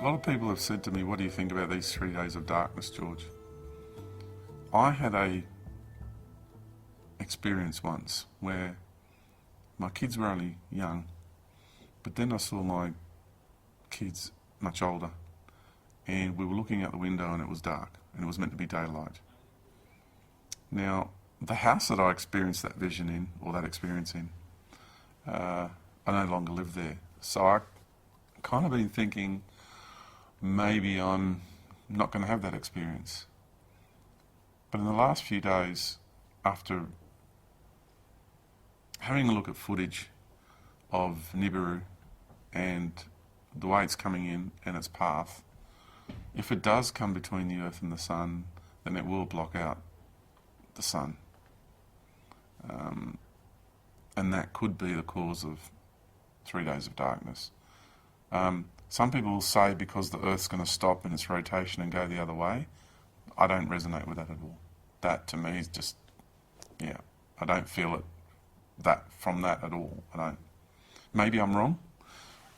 A lot of people have said to me, what do you think about these 3 days of darkness, George? I had a experience once where my kids were only young, but then I saw my kids much older, and we were looking out the window and it was dark, and it was meant to be daylight. Now, the house that I experienced that vision in, or that experience in, I no longer live there. So I kind of been thinking, maybe I'm not going to have that experience. But in the last few days, after having a look at footage of Nibiru and the way it's coming in and its path, if it does come between the Earth and the Sun, then it will block out the Sun. And that could be the cause of 3 days of darkness. Some people will say because the Earth's going to stop in its rotation and go the other way. I don't resonate with that at all. That to me is just, yeah, I don't feel it from that at all. I don't. Maybe I'm wrong,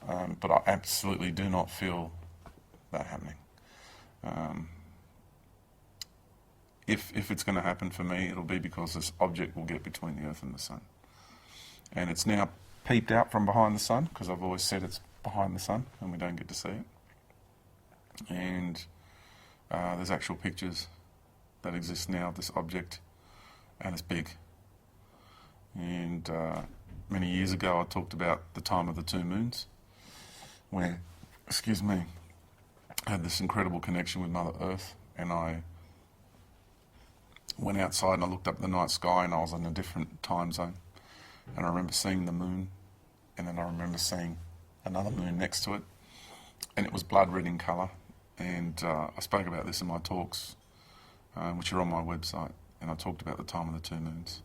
but I absolutely do not feel that happening. If it's going to happen for me, it'll be because this object will get between the Earth and the Sun. And it's now peeped out from behind the Sun, because I've always said it's behind the Sun and we don't get to see it. And there's actual pictures that exist now of this object, and it's big. And many years ago I talked about the time of the 2 moons, where, I had this incredible connection with Mother Earth, and I went outside and I looked up at the night sky and I was in a different time zone. And I remember seeing the moon, and then I remember seeing another moon next to it, and it was blood red in colour. And I spoke about this in my talks, which are on my website, and I talked about the time of the 2 moons.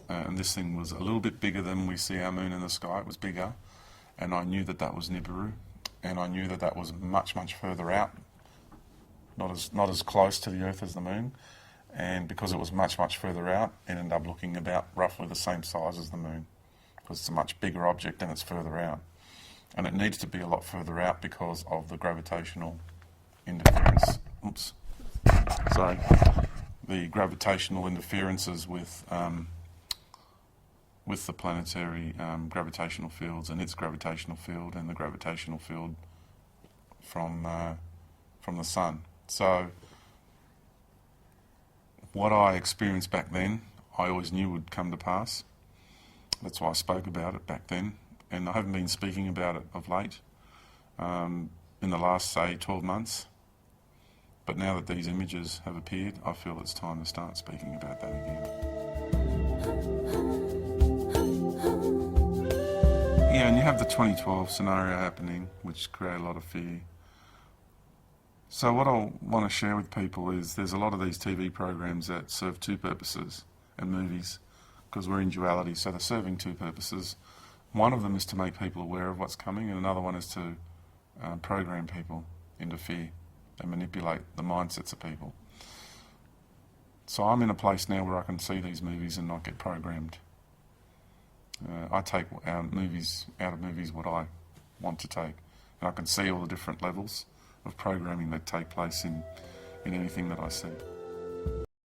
And this thing was a little bit bigger than we see our moon in the sky. It was bigger, and I knew that was Nibiru, and I knew that was much, much further out, not as close to the Earth as the moon. And because it was much, much further out, it ended up looking about roughly the same size as the moon, because it's a much bigger object and it's further out. And it needs to be a lot further out because of the gravitational interference. The gravitational interferences with the planetary gravitational fields and its gravitational field and the gravitational field from the Sun. So what I experienced back then, I always knew would come to pass. That's why I spoke about it back then, and I haven't been speaking about it of late, in the last, say, 12 months. But now that these images have appeared, I feel it's time to start speaking about that again. Yeah, and you have the 2012 scenario happening, which created a lot of fear. So what I want to share with people is there's a lot of these TV programs that serve 2 purposes, and movies, because we're in duality, so they're serving 2 purposes. One of them is to make people aware of what's coming, and another one is to program people into fear and manipulate the mindsets of people. So I'm in a place now where I can see these movies and not get programmed. I take out of movies what I want to take, and I can see all the different levels of programming that take place in anything that I see.